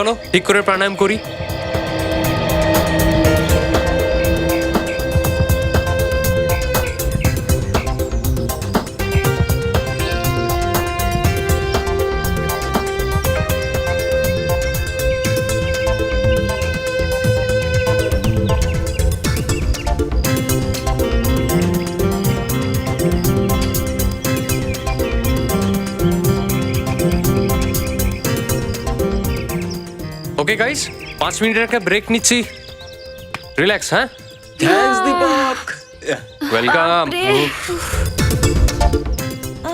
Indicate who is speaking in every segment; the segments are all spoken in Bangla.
Speaker 1: চলো ঠিক করে প্রাণায়াম করি। ওকে গাইস, 5 মিনিটের একটা ব্রেক নিচ্ছি। রিল্যাক্স, হ্যাঁ?
Speaker 2: থ্যাঙ্কস দীপক।
Speaker 1: ওয়েলকাম।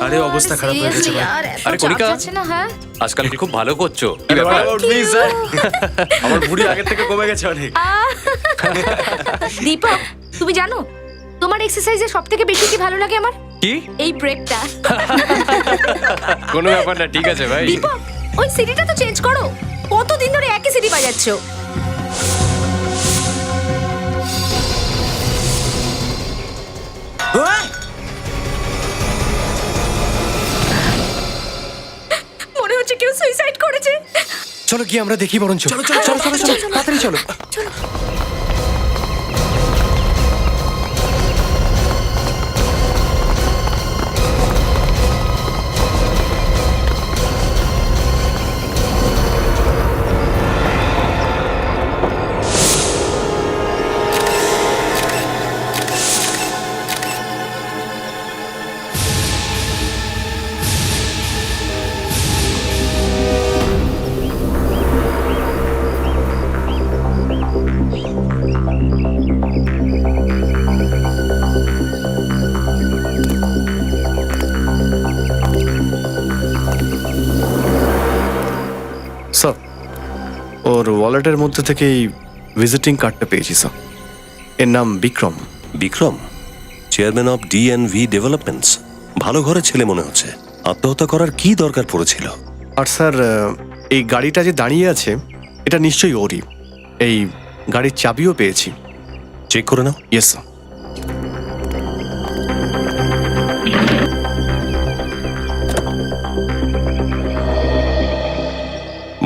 Speaker 2: আরে অবস্থা খারাপ হয়ে গেছে ভাই।
Speaker 1: আরে কণিকা,
Speaker 3: হ্যাঁ
Speaker 1: আজকাল খুব ভালো করছো। কি
Speaker 2: What
Speaker 1: ব্যাপার?
Speaker 2: about me, sir? আমার বুড়ি আগে থেকে কমে গেছে অনেক।
Speaker 3: দীপক, তুমি জানো তোমার এক্সারসাইজে সবথেকে বেশি কি ভালো লাগে আমার?
Speaker 1: কি?
Speaker 3: এই ব্রেকটা।
Speaker 1: কোনো ব্যাপার না, ঠিক আছে ভাই।
Speaker 3: দীপক, ওই সিডিটা তো চেঞ্জ করো। কতদিন ধরে একই সিডি বাজাচ্ছো? মনে হচ্ছে কেউ সুইসাইড করেছে।
Speaker 1: চলো গিয়ে আমরা দেখি বরঞ্চ।
Speaker 2: চলো চলো চলো চলো চলো
Speaker 1: তাড়াতাড়ি চলো।
Speaker 4: স্যার, ওর ওয়ালেটের মধ্যে থেকে এই ভিজিটিং কার্ডটা পেয়েছি স্যার। এর নাম Vikram.
Speaker 5: Vikram, chairman of DNV developments. ভালো ঘরের ছেলে মনে হচ্ছে। আত্মহত্যা করার কি দরকার পড়েছিল?
Speaker 4: আর স্যার, এই গাড়িটা যে দাঁড়িয়ে আছে এটা নিশ্চয়ই ওরই। এই গাড়ির চাবিও পেয়েছি।
Speaker 5: চেক করে নাও।
Speaker 4: Yes sir.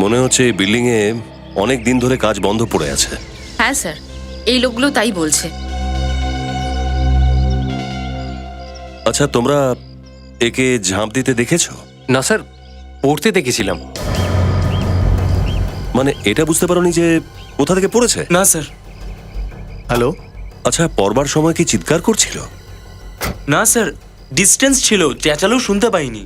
Speaker 5: মনে হচ্ছে এই বিল্ডিং এ অনেক দিন ধরে কাজ বন্ধ পড়ে আছে।
Speaker 6: হ্যাঁ স্যার, এই লোকগুলো তাই বলছে।
Speaker 5: আচ্ছা, তোমরা একে ঝাঁপ দিতে দেখেছো?
Speaker 1: না স্যার, পড়তে দেখেছিলাম।
Speaker 5: মানে এটা বুঝতে পারোনি যে কোথা থেকে পড়েছে?
Speaker 2: না স্যার।
Speaker 4: হ্যালো,
Speaker 5: আচ্ছা, পড়বার সময় কি চিৎকার করছিল?
Speaker 2: না স্যার, ডিস্টেন্স ছিল, চেঁচালেও শুনতে পাইনি।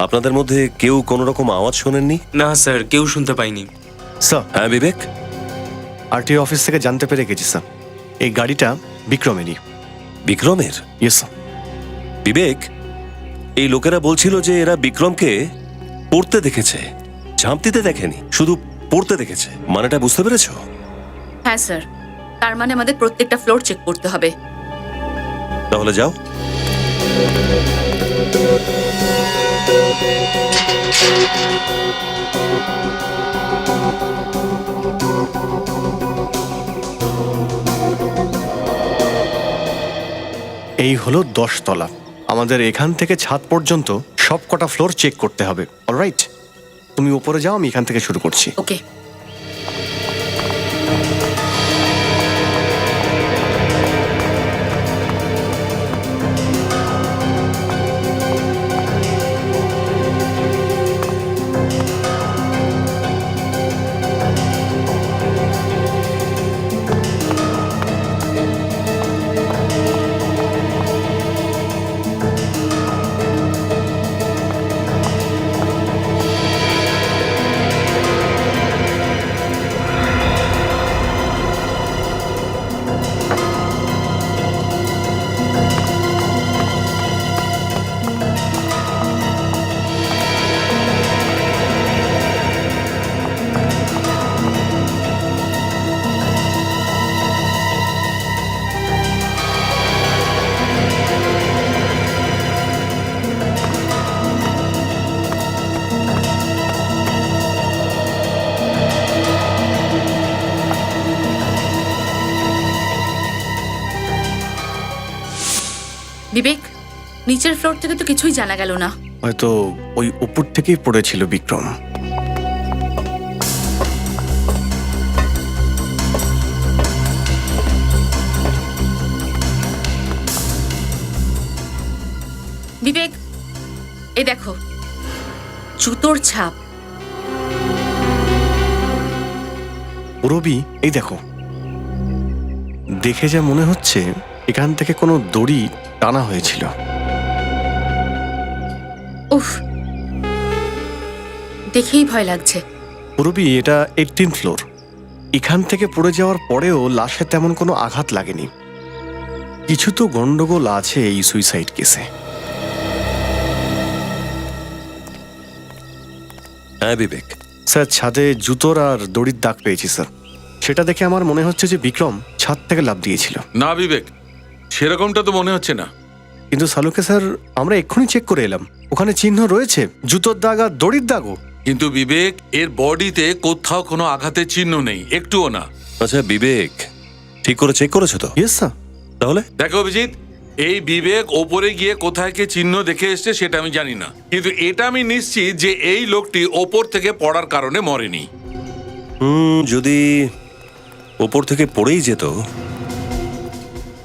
Speaker 5: আপনাদের মধ্যে কেউ কোনো রকম আওয়াজ শোনেননি?
Speaker 2: না স্যার, কেউ শুনতে পাইনি।
Speaker 4: স্যার,
Speaker 5: হ্যাঁ বিবেক?
Speaker 4: আরটিও অফিস থেকে জানতে পেরে গেছি স্যার, এই গাড়িটা বিক্রমেরই।
Speaker 5: বিক্রমের?
Speaker 4: Yes sir.
Speaker 5: বিবেক, এই লোকেরা বলছিল যে এরা বিক্রমকে পড়তে দেখেছে, ঝাঁপ দিতে দেখেনি, শুধু পড়তে দেখেছে। মানেটা বুঝতে পেরেছো?
Speaker 6: হ্যাঁ স্যার, তার মানে আমাদের প্রত্যেকটা ফ্লোর চেক করতে হবে।
Speaker 5: তাহলে যাও।
Speaker 4: এই হলো 10 তলা। আমাদের এখান থেকে ছাদ পর্যন্ত সব কটা ফ্লোর চেক করতে হবে। অলরাইট, তুমি উপরে যাও, আমি এখান থেকে শুরু করছি।
Speaker 6: ওকে। বিবেক, নিচের ফ্লোর থেকে তো কিছুই জানা গেল না।
Speaker 4: হয়তো ওই উপর থেকেই পড়েছিল বিক্রম।
Speaker 6: বিবেক, এই দেখো জুতোর ছাপ।
Speaker 4: রবি, এই দেখো, দেখে যা মনে হচ্ছে এখান থেকে কোনো দড়ি টানা হয়েছিল।
Speaker 6: উফ, দেখেই ভয় লাগছে।
Speaker 4: রবি, এটা 18 ফ্লোর। এখান থেকে পড়ে যাওয়ার পরেও লাশে তেমন কোনো আঘাত লাগেনি। কিছু তো গন্ডগোল আছে এই সুইসাইড কেসে।
Speaker 5: হ্যাঁ বিবেক,
Speaker 4: স্যার, ছাদে জুতোর আর দড়ির দাগ পেয়েছি স্যার। সেটা দেখে আমার মনে হচ্ছে যে বিক্রম ছাদ থেকে লাফ দিয়েছিল।
Speaker 7: না বিবেক, সেরকমটা তো মনে হচ্ছে না।
Speaker 4: কিন্তু সালুকে স্যার, আমরা এক্ষুনি চেক করে এলাম, ওখানে চিহ্ন রয়েছে, জুতোর দাগ আর দড়ির দাগও।
Speaker 7: কিন্তু বিবেক, এর বডিতে কোথাও কোনো আঘাতের চিহ্ন নেই, একটুও না।
Speaker 5: আচ্ছা বিবেক, ঠিক করে চেক করেছো তো?
Speaker 4: Yes sir.
Speaker 5: তাহলে
Speaker 7: দেখো অভিজিৎ, এই বিবেক ওপরে গিয়ে কোথায় কে চিহ্ন দেখে এসছে সেটা আমি জানি না, কিন্তু এটা আমি নিশ্চিত যে এই লোকটি ওপর থেকে পড়ার কারণে মরেনি।
Speaker 5: যদি ওপর থেকে পড়েই যেত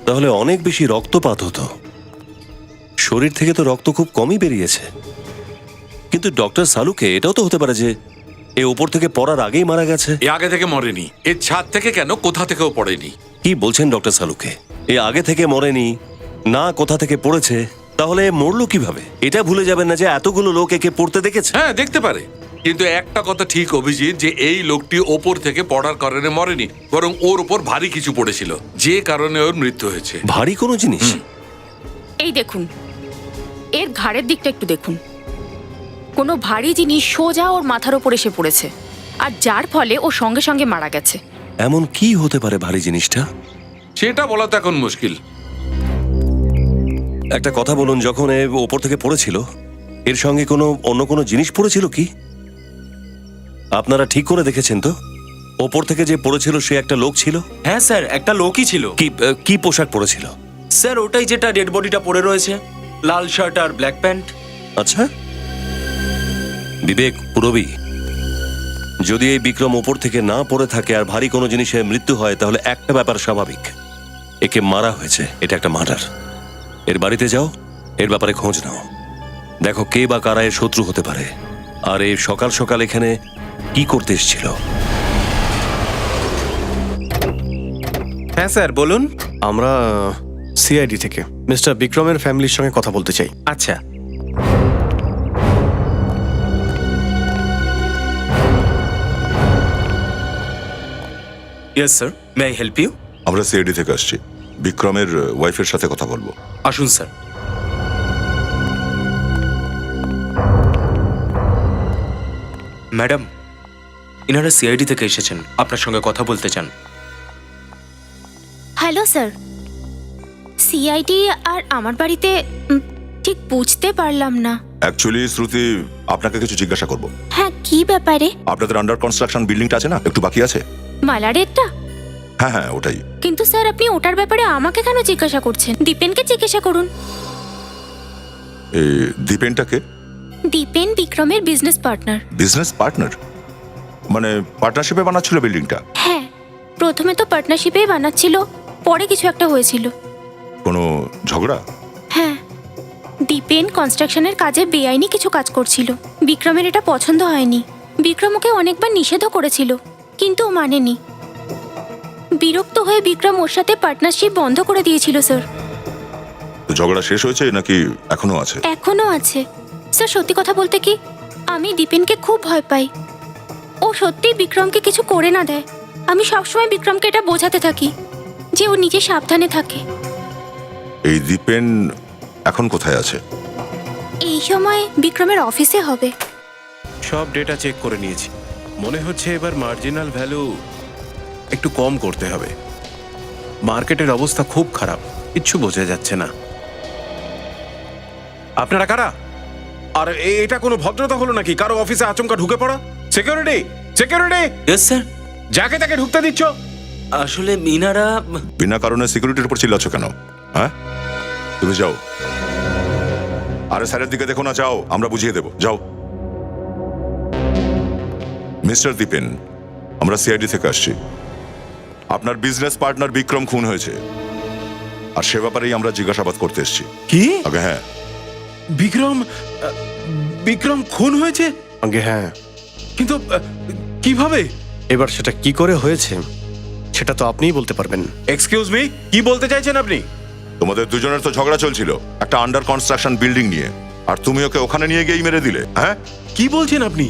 Speaker 5: তাহলে অনেক বেশি রক্তপাত হতো। শরীর থেকে তো রক্ত খুব কমই বেরিয়েছে। কিন্তু ডক্টর সালুকে এটাও তো হতে পারে যে এ ওপর থেকে পড়ার আগেই মারা গেছে।
Speaker 7: এ আগে থেকে মরেনি, এর ছাদ থেকে কেন, কোথা থেকেও পড়েনি।
Speaker 5: কি বলছেন ডক্টর সালুকে? এ আগে থেকে মরেনি, না কোথা থেকে পড়েছে, তাহলে মরলো কিভাবে? এটা ভুলে যাবেন না যে এতগুলো লোক একে পড়তে দেখেছে।
Speaker 7: হ্যাঁ, দেখতে পারে, কিন্তু একটা কথা ঠিক অভিজিৎ, যে এই লোকটি ওপর থেকে পড়ার কারণে মরেনি, বরং ওর উপর ভারী কিছু পড়েছিল, যে কারণে ওর মৃত্যু হয়েছে।
Speaker 5: ভারী কোনো জিনিস?
Speaker 3: এই দেখুন, এর ঘাড়ের দিকটা একটু দেখুন। কোনো ভারী জিনিস সোজা ওর মাথার ওপর এসে পড়েছে, আর যার ফলে ও সঙ্গে সঙ্গে মারা গেছে।
Speaker 5: এমন কি হতে পারে ভারী জিনিসটা?
Speaker 7: সেটা বলা তো এখন মুশকিল।
Speaker 5: একটা কথা বলুন, যখন এ ওপর থেকে পড়েছিল এর সঙ্গে অন্য কোনো জিনিস পড়েছিল কি? আপনারা ঠিক করে দেখেছেন তো? ওপর থেকে যে পড়েছিল সে একটা লোক ছিল?
Speaker 2: হ্যাঁ স্যার, একটা লোকই ছিল।
Speaker 5: কি পোশাক পরেছিল?
Speaker 2: স্যার, ওটাই যেটা ডেড বডিটা পড়ে রয়েছে, লাল শার্ট আর ব্ল্যাক প্যান্ট।
Speaker 5: আচ্ছা বিবেক, পুরবী, যদি এই বিক্রম ওপর থেকে না পড়ে থাকে আর ভারী কোনো জিনিসের মৃত্যু হয়, তাহলে একটা ব্যাপার স্বাভাবিক, একে মারা হয়েছে। এটা একটা মার্ডার। এর বাড়িতে যাও, এর ব্যাপারে খোঁজ নাও, দেখো কে বা কারা এর শত্রু হতে পারে, আর এই সকাল সকাল এখানে কি করতে এসেছিল।
Speaker 1: হ্যাঁ স্যার, বলুন।
Speaker 4: আমরা সিআইডি থেকে মিস্টার বিক্রমের ফ্যামিলির সঙ্গে কথা বলতে চাই।
Speaker 1: আচ্ছা,
Speaker 2: yes sir, may I help you?
Speaker 8: আমরা সিআইডি থেকে আসছি, বিক্রমের ওয়াইফের সাথে কথা বলবো।
Speaker 2: আসুন স্যার। ম্যাডাম, ইনারা সিআইডি থেকে এসেছেন, আপনার সঙ্গে কথা বলতে চান।
Speaker 3: হ্যালো স্যার, সিআইডি আর আমার বাড়িতে ঠিক বুঝতে পারলাম না।
Speaker 8: অ্যাকচুয়ালি শ্রুতি, আপনাকে কিছু জিজ্ঞাসা করব।
Speaker 3: হ্যাঁ, কি ব্যাপারে?
Speaker 8: আপনাদের আন্ডার কনস্ট্রাকশন বিল্ডিংটা আছে না, একটু বাকি আছে।
Speaker 3: মালারেরটা?
Speaker 8: হ্যাঁ হ্যাঁ, ওটাই।
Speaker 3: কিন্তু স্যার, আপনি ওটার ব্যাপারে আমাকে কেন জিজ্ঞাসা করছেন? দীপেনকে জিজ্ঞাসা করুন।
Speaker 8: এই দীপেনটাকে?
Speaker 3: দীপেন বিক্রমের বিজনেস পার্টনার।
Speaker 8: Business partner? মানে পার্টনারশিপে বানাচ্ছিল বিল্ডিংটা?
Speaker 3: হ্যাঁ, প্রথমে তো পার্টনারশিপেই বানাচ্ছিল, পরে কিছু একটা হয়েছিল।
Speaker 8: কোনো ঝগড়া?
Speaker 3: হ্যাঁ, দীপেন কনস্ট্রাকশনের কাজে বেআইনি কিছু কাজ করছিল। বিক্রমের এটা পছন্দ হয়নি। বিক্রম ওকে অনেকবার নিষেধও করেছিল, কিন্তু ও মানেনি। বিরক্ত হয়ে বিক্রম ওর সাথে পার্টনারশিপ বন্ধ করে দিয়েছিল স্যার।
Speaker 8: তো ঝগড়া শেষ হয়েছে নাকি এখনো আছে?
Speaker 3: এখনো আছে স্যার। সত্যি কথা বলতে কি, আমি দীপেনকে খুব ভয় পাই। ও সত্যি বিক্রমকে কিছু করে না দেয়। আমি সবসময় বিক্রমকে এটা বোঝাতে থাকি যে ও নিজে সাবধানে থাকে।
Speaker 8: এই দীপেন এখন কোথায় আছে?
Speaker 3: এই সময় বিক্রমের অফিসে হবে।
Speaker 9: সব ডেটা চেক করে নিয়েছি, মনে হচ্ছে এবার মার্জিনাল ভ্যালু একটু কম করতে হবে। মার্কেটের অবস্থা খুব খারাপ, কিচ্ছু বোঝা যাচ্ছে না। আপনারা কারা? আর এটা কোনো ভদ্রতা হলো নাকি কারো অফিসে আচমকা ঢুকে পড়া? Security, security,
Speaker 2: yes sir.
Speaker 9: যাকে তাকে ঢুকতে দিচ্ছ?
Speaker 2: আসলে ইনারা
Speaker 8: বিনা কারণে সিকিউরিটির উপর চিল্লাচ্ছ কেন? হ্যাঁ, তুমি যাও। আরে স্যারের দিকে দেখো না, যাও, আমরা বুঝিয়ে দেব, যাও। মিস্টার দীপেন, আমরা সিআইডি থেকে আসছি। আপনার বিজনেস পার্টনার বিক্রম খুন হয়েছে, আর সে ব্যাপারেই আমরা জিজ্ঞাসাবাদ করতে এসেছি।
Speaker 9: কি?
Speaker 8: আগে হ্যাঁ,
Speaker 9: বিক্রম বিক্রম খুন হয়েছে?
Speaker 4: আগে হ্যাঁ,
Speaker 9: কিন্তু কিভাবে?
Speaker 4: এবার সেটা কি করে হয়েছে সেটা তো আপনিই বলতে পারবেন।
Speaker 9: এক্সকিউজ মি, কি বলতে চাইছেন আপনি?
Speaker 8: তোমাদের দুজনের তো ঝগড়া চলছিল একটা আন্ডার কনস্ট্রাকশন বিল্ডিং নিয়ে, আর তুমি ওকে ওখানে নিয়ে গিয়েই মেরে দিলে। হ্যাঁ,
Speaker 9: কি বলছেন আপনি?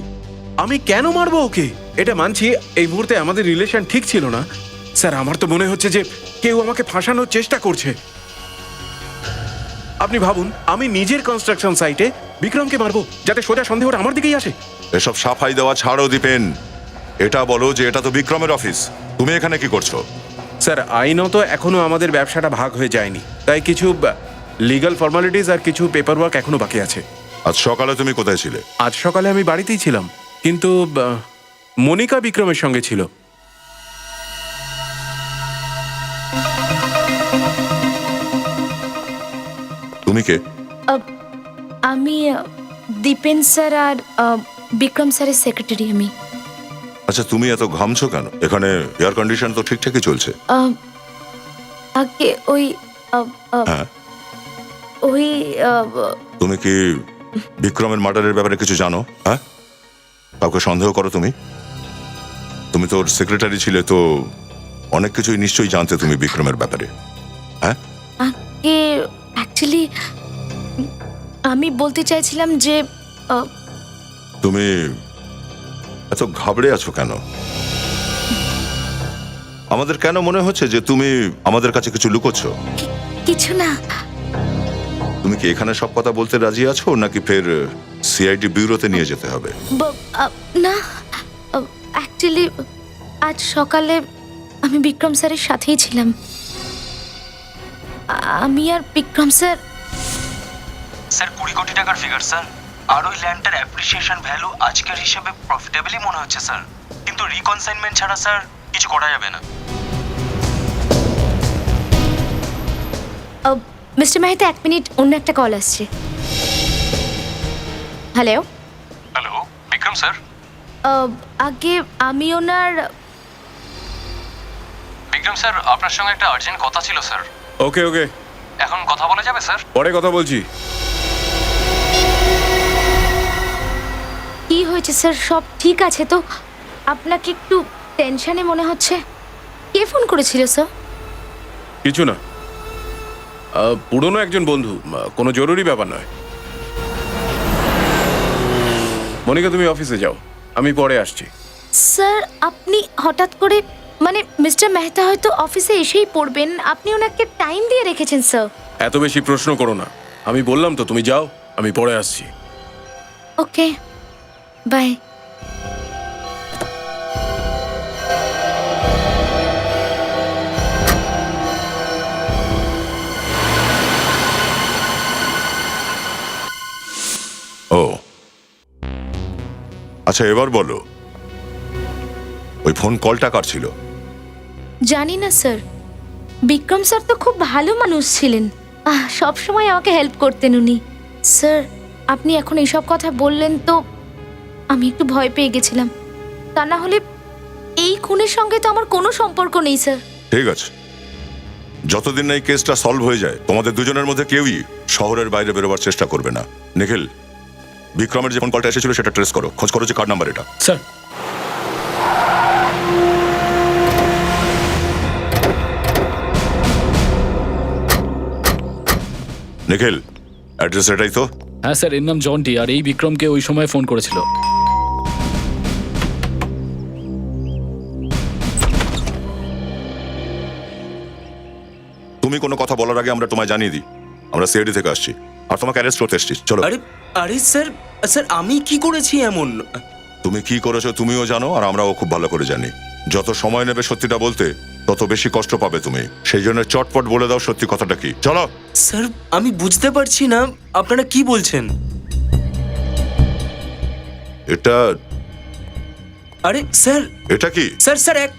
Speaker 9: আমি কেন মারবো ওকে? এটা মানছি এই মুহূর্তে আমাদের রিলেশন ঠিক ছিল না। স্যার, আমার তো মনে হচ্ছে যে কেউ আমাকে ফাঁসানোর চেষ্টা করছে। আপনি ভাবুন, আমি নিজের কনস্ট্রাকশন সাইটে বিক্রমকে মারবো যাতে সোজা সন্দেহটা আমার দিকেই আসে।
Speaker 8: এসব সাফাই দেওয়া ছাড়ো দীপেন, এটা বলো যে এটা তো বিক্রমের অফিস, তুমি এখানে কি করছো?
Speaker 9: স্যার, আইনত এখনো আমাদের ব্যবসাটা ভাগ হয়ে যায়নি, তাই কিছু লিগ্যাল ফর্মালিটিস আর কিছু পেপার ওয়ার্ক এখনো বাকি আছে।
Speaker 8: আজ সকালে তুমি কোথায় ছিলে?
Speaker 9: আজ সকালে আমি বাড়িতেই ছিলাম, কিন্তু মনিকা বিক্রমের সঙ্গে ছিল।
Speaker 8: তুমি কে?
Speaker 3: আমি দীপেন স্যার আর বিক্রম স্যারের সেক্রেটারি আমি।
Speaker 8: আচ্ছা, তুমি এত ঘামছো কেন? এখানে এয়ার কন্ডিশন তো ঠিকঠাকই চলছে।
Speaker 3: আগে ওই
Speaker 8: হ্যাঁ,
Speaker 3: ওই
Speaker 8: তুমি কি বিক্রমের মার্ডারের ব্যাপারে কিছু জানো? হ্যাঁ, কাউকে সন্দেহ করো তুমি? তুমি তোর সেক্রেটারি ছিলে, তো অনেক কিছুই নিশ্চয়ই জানতে তুমি বিক্রমের ব্যাপারে। হ্যাঁ,
Speaker 3: আগে অ্যাকচুয়ালি আমি বলতে চাইছিলাম যে
Speaker 8: তুমি এত ঘাবড়ে আছো কেন? আমাদের কেন মনে হচ্ছে যে তুমি আমাদের কাছে কিছু লুকোচ্ছ?
Speaker 3: কিছু না।
Speaker 8: তুমি কি এখানে সব কথা বলতে রাজি আছো, নাকি ফের সিআইডি ব্যুরোতে নিয়ে যেতে হবে?
Speaker 3: না, অ্যাকচুয়ালি আজ সকালে আমি বিক্রম স্যারের সাথেই ছিলাম। আমি আর বিক্রম স্যার
Speaker 2: 20 কোটি টাকার ফিগার স্যার, আর ওই ল্যান্ডটার অ্যাপ্রিসিয়েশন ভ্যালু আজকের হিসেবে প্রফিটেবলই মনে হচ্ছে স্যার, কিন্তু রিকনসাইনমেন্ট ছাড়া স্যার কিছু করা যাবে না।
Speaker 3: মিস্টার মেহতা, 1 মিনিট, অন্য একটা কল আসছে। Hello
Speaker 1: hello, Vikram sir.
Speaker 3: আগে আমি ওনার
Speaker 1: বিক্রম স্যার, আপনার সঙ্গে একটা আর্জেন্ট কথা ছিল স্যার।
Speaker 9: ওকে ওকে,
Speaker 1: এখন কথা বলা যাবে স্যার?
Speaker 9: পরে কথা বলছি।
Speaker 3: কি হয়েছে স্যার? সব ঠিক আছে তো? আপনাকে একটু টেনশনে মনে হচ্ছে। কে ফোন করেছিল স্যার?
Speaker 9: কিছু না, পুরনো একজন বন্ধু, কোনো জরুরি ব্যাপার নয়। মনিকা, তুমি অফিসে যাও, আমি পরে আসছি।
Speaker 3: স্যার, আপনি হঠাৎ করে, মানে মিস্টার মেহতা হয়তো অফিসে এসেই পড়বেন, আপনি ওনাকে টাইম দিয়ে রেখেছেন স্যার।
Speaker 9: এত বেশি প্রশ্ন করো না, আমি বললাম তো তুমি যাও, আমি পরে আসছি।
Speaker 3: ওকে, বাই।
Speaker 8: ও আচ্ছা, এবার বলো ওই ফোন কলটা কার ছিল?
Speaker 3: জানি না স্যার, বিক্রম স্যার তো খুব ভালো মানুষ ছিলেন, সব সময় আমাকে হেল্প করতেন উনি। স্যার, আপনি এখন এইসব কথা বললেন তো আমি একটু ভয় পেয়ে গেছিলাম। তা না হলে এই খুনের সঙ্গে তো আমার কোনো সম্পর্ক নেই স্যার।
Speaker 8: ঠিক আছে, যতদিন না এই কেসটা সলভ হয়ে যায় তোমাদের দুজনের মধ্যে কেউই শহরের বাইরে বেরোবার চেষ্টা করবে না। নিখিল, বিক্রমের যে ফোন কলটা এসেছিল সেটা ট্রেস করো, খোঁজ করো যে কার নাম্বার এটা।
Speaker 1: স্যার।
Speaker 8: নিখিল, অ্যাড্রেস এটাই তো?
Speaker 10: হ্যাঁ স্যার, এর নাম জন্টি, আর এই বিক্রমকে ওই সময় ফোন করেছিল।
Speaker 8: তুমি কোনো কথা বলার আগে আমরা তোমায় জানিয়ে দিই আমরা সিআইডি থেকে আসছি আর তোমাকে অ্যারেস্ট করতে এসেছি। চলো।
Speaker 2: আরে আরে স্যার, স্যার আমি কি করেছি এমন?
Speaker 8: তুমি কি করেছো তুমিও জানো, আর আমরাও খুব ভালো করে জানি। যত সময় নেবে সত্যিটা বলতে তত বেশি কষ্ট পাবে তুমি, সেই জন্য চটপট বলে দাও সত্যি কথাটা কি। চলো।
Speaker 2: স্যার, আমি বুঝতে পারছি না আপনারা কি বলছেন।
Speaker 8: এটা
Speaker 2: আরে স্যার,
Speaker 8: এটা কি?
Speaker 2: স্যার স্যার এক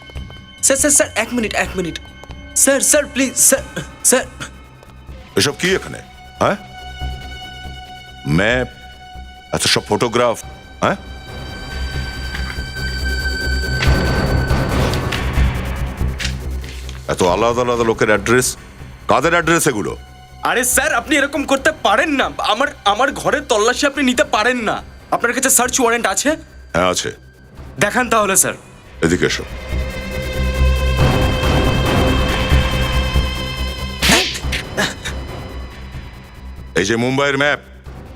Speaker 2: sir sir sir 1 minute 1 minute sir, sir please sir, sir
Speaker 8: এসব কি এখানে? হ্যাঁ, ম্যাপ, এত সব ফটোগ্রাফ, হ্যাঁ? এত আলাদা আলাদা লোকের অ্যাড্রেস, কাদের অ্যাড্রেস এগুলো?
Speaker 2: আরে স্যার, আপনি এরকম করতে পারেন না। আমার ঘরের তল্লাশি আপনি নিতে পারেন না। আপনার কাছে সার্চ ওয়ারেন্ট আছে?
Speaker 8: হ্যাঁ আছে।
Speaker 2: দেখান তাহলে স্যার।
Speaker 8: এদিকে এসো। এই যে মুম্বাইয়ের ম্যাপ,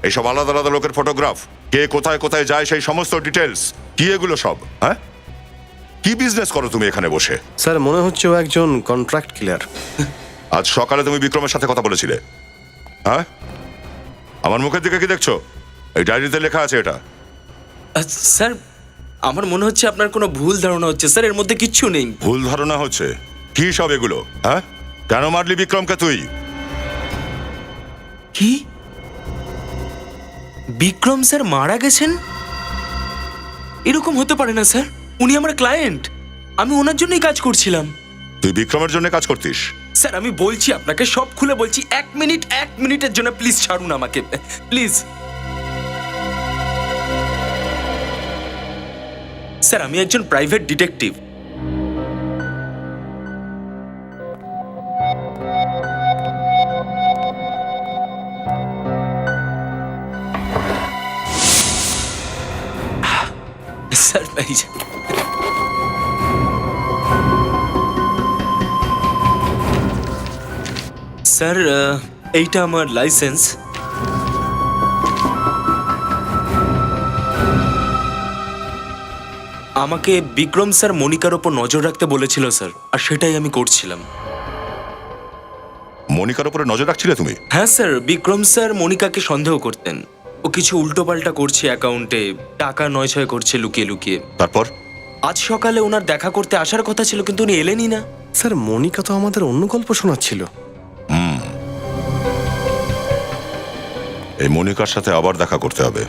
Speaker 8: এইসব আলাদা আলাদা লোকের ফটোগ্রাফ, কে কোথায় কোথায় যায় সেই সমস্ত ডিটেলস, কি এগুলো সব? হ্যাঁ, কি বিজনেস করো তুমি এখানে বসে?
Speaker 4: স্যার মনে হচ্ছে ও একজন কন্ট্রাক্ট কিলার।
Speaker 8: আজ সকালে তুমি বিক্রমের সাথে কথা বলেছিলে, হ্যাঁ? আমার মুখের দিকে কি দেখছো? এই ডায়েরিতে লেখা আছে এটা।
Speaker 2: স্যার, আমার মনে হচ্ছে আপনার কোনো ভুল ধারণা হচ্ছে স্যার, এর মধ্যে কিচ্ছু নেই।
Speaker 8: ভুল ধারণা হচ্ছে? কি সব এগুলো? হ্যাঁ, কেন মারলি বিক্রমকে তুই?
Speaker 2: কি? বিক্রম স্যার মারা গেছেন? এরকম হতে পারে না স্যার, উনি আমার ক্লায়েন্ট, আমি ওনার জন্যই কাজ করছিলাম।
Speaker 8: তুই বিক্রমের জন্য কাজ করতিস?
Speaker 2: স্যার আমি বলছি আপনাকে, সব খুলে বলছি, এক মিনিটের জন্য প্লিজ ছাড়ুন আমাকে, প্লিজ। স্যার আমি একজন প্রাইভেট ডিটেকটিভ। স্যার এই যে স্যার, এইটা আমার লাইসেন্স। আমাকে বিক্রম স্যার মনিকার ওপর নজর রাখতে বলেছিল স্যার, আর সেটাই আমি করছিলাম।
Speaker 8: মনিকার উপরে নজর রাখছিলে তুমি?
Speaker 2: হ্যাঁ স্যার, বিক্রম স্যার মনিকাকে সন্দেহ করতেন, ও কিছু উল্টোপাল্টা করছে অ্যাকাউন্টে, টাকা নয়ছয় করছে লুকিয়ে লুকিয়ে।
Speaker 8: তারপর?
Speaker 2: আজ সকালে ওনার দেখা করতে আসার কথা ছিল, কিন্তু উনি এলেনই না।
Speaker 4: স্যার মনিকা তো আমাদের অন্য গল্প শোনাচ্ছিল।
Speaker 8: এই মনিকার সাথে আবার দেখা করতে হবে।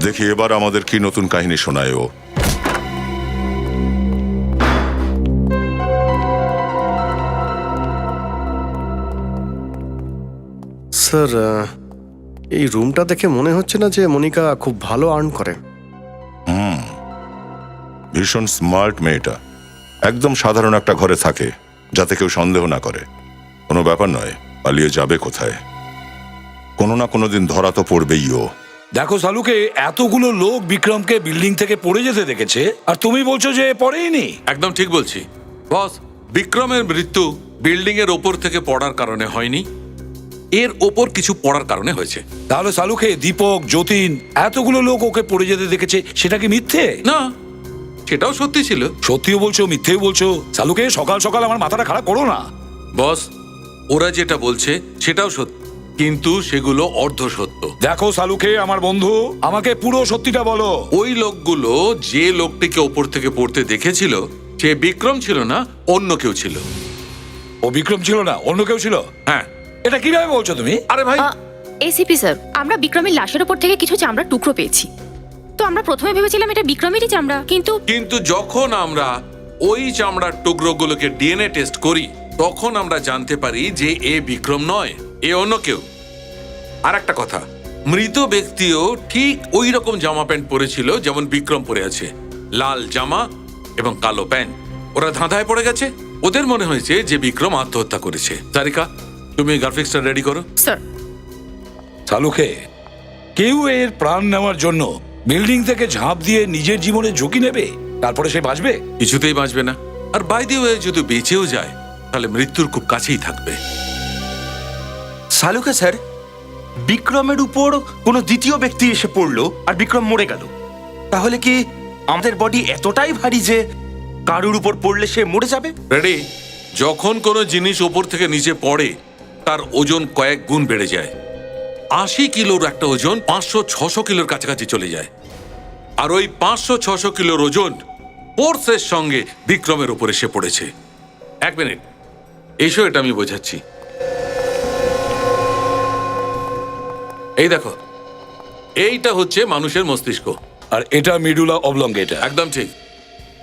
Speaker 8: দেখি এবার আমাদের কি নতুন কাহিনী শোনায় ও।
Speaker 4: স্যার এই রুমটা দেখে মনে হচ্ছে না যে মনিকা খুব ভালো আর্ন করে।
Speaker 8: ভীষণ স্মার্ট মেয়েটা, একদম সাধারণ একটা ঘরে থাকে, যাতে কেউ সন্দেহ না করে। কোনো ব্যাপার নয়, পালিয়ে যাবে কোথায়? কোনো না কোনো দিন ধরা তো পড়বেই ও।
Speaker 11: দেখো সালুকে, এতগুলো লোক বিক্রমকে বিল্ডিং থেকে পড়ে যেতে দেখেছে, আর তুমি বলছো যে পড়েইনি।
Speaker 7: একদম ঠিক বলছি বস। বিক্রমের মৃত্যু বিল্ডিং এর ওপর থেকে পড়ার কারণে হয়নি, এর ওপর কিছু পড়ার কারণে হয়েছে।
Speaker 11: তাহলে সালুকে, দীপক, যতীন, এতগুলো লোক ওকে পড়ে যেতে দেখেছে, সেটা কি মিথ্যে?
Speaker 7: না, সেটাও সত্যি ছিল।
Speaker 11: সত্যিও বলছো, মিথ্যেও বলছো? সালুকে, সকাল সকাল আমার মাথাটা খারাপ করো না।
Speaker 7: বস, ওরা যেটা বলছে সেটাও সত্যি, কিন্তু সেগুলো অর্ধ সত্য।
Speaker 11: দেখো সালুকে আমার বন্ধু, আমাকে পুরো সত্যিটা বলো।
Speaker 7: ওই লোকগুলো যে লোকটিকে ওপর থেকে পড়তে দেখেছিল, সে বিক্রম ছিল না, অন্য কেউ ছিল।
Speaker 11: ও বিক্রম ছিল না, অন্য কেউ ছিল?
Speaker 7: হ্যাঁ।
Speaker 11: এটা কিভাবে বলছো তুমি?
Speaker 7: আরে ভাই,
Speaker 3: এসিপি স্যার, আমরা বিক্রমের লাশের ওপর থেকে কিছু চামড়ার টুকরো পেয়েছি, তো আমরা প্রথমে ভেবেছিলাম এটা বিক্রমেরই চামড়া, কিন্তু
Speaker 7: যখন আমরা ওই চামড়ার টুকরোগুলোকে ডিএনএ টেস্ট করি, তখন আমরা জানতে পারি যে এ বিক্রম নয়, এ অন্য কেউ। আর একটা কথা, মৃত ব্যক্তিও ঠিক ওই রকম জামা প্যান্ট পরেছিল যেমন বিক্রম পরে আছে, লাল জামা এবং কালো প্যান্ট। ওরা ধাঁধায় পড়ে গেছে, ওদের মনে হয়েছে যে বিক্রম আত্মহত্যা করেছে। তারিকা, তুমি গ্রাফিক্সটা রেডি করো।
Speaker 3: স্যার
Speaker 11: সালুকে, কেউ এর প্রাণ নেওয়ার জন্য বিল্ডিং থেকে ঝাঁপ দিয়ে নিজের জীবনে ঝুঁকি নেবে, তারপরে সে বাঁচবে?
Speaker 7: কিছুতেই বাঁচবে না। আর বাই দি ওয়ে, যদি বেঁচেও যায় তাহলে মৃত্যুর খুব কাছেই থাকবে।
Speaker 2: সালুকে স্যার, বিক্রমের উপর কোনো দ্বিতীয় ব্যক্তি এসে পড়লো আর বিক্রম মরে গেল, তাহলে কি আমাদের বডি এতটাই ভারী যে কারুর উপর পড়লে সে মরে যাবে?
Speaker 7: রেডি? যখন কোনো জিনিস ওপর থেকে নিচে পড়ে, তার ওজন কয়েক গুণ বেড়ে যায়। 80 কিলোর একটা ওজন 500-600 কিলোর কাছাকাছি চলে যায়। আর ওই 500-600 কিলোর ওজন ফোর্সের সঙ্গে বিক্রমের উপর এসে পড়েছে। এক মিনিট, এসো, এটা আমি বোঝাচ্ছি। এই দেখো, এইটা হচ্ছে মানুষের মস্তিষ্ক,
Speaker 11: আর এটা মেডুলা অবলঙ্গেটা।
Speaker 7: একদম ঠিক।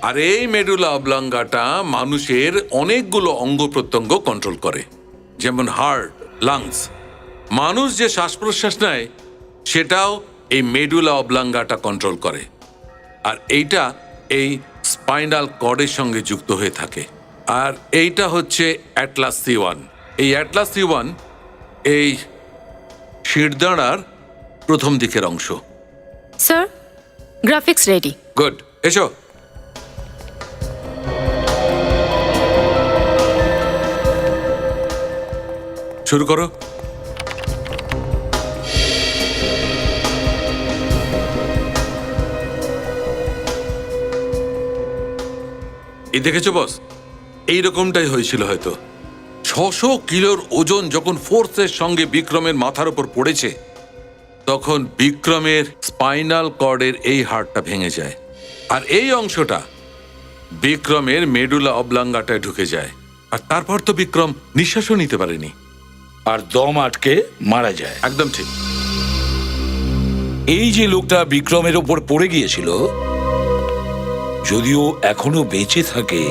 Speaker 7: আর এই মেডুলা অবলঙ্গাটা মানুষের অনেকগুলো অঙ্গ প্রত্যঙ্গ কন্ট্রোল করে, যেমন হার্ট, লাংস। মানুষ যে শ্বাস প্রশ্বাস নেয় সেটাও এই মেডুলা অবলঙ্গাটা কন্ট্রোল করে। আর এইটা এই স্পাইনাল কর্ডের সঙ্গে যুক্ত হয়ে থাকে। আর এইটা হচ্ছে অ্যাটলাস C1। এই অ্যাটলাস C1 এই শিরদাঁড়ার প্রথম দিকের অংশ।
Speaker 3: Sir graphics ready.
Speaker 7: গুড, এসো। শুরু করো। এই দেখেছো বস, এইরকমটাই হয়েছিল হয়তো। 600 কিলোর ওজন যখন ফোর্সের সঙ্গে বিক্রমের মাথার উপর পড়েছে, তখন বিক্রমের স্পাইনাল কর্ডের এই হাড়টা ভেঙে যায়, আর এই অংশটা বিক্রমের মেডুলা অবলাঙ্গাটায় ঢুকে যায়। আর তারপর তো বিক্রম নিঃশ্বাসও নিতে পারেনি,
Speaker 11: আর দম আটকে মারা যায়।
Speaker 7: একদম ঠিক।
Speaker 11: এই যে লোকটা বিক্রমের ওপর পড়ে গিয়েছিল, যদিও এখনো বেঁচে থাকে,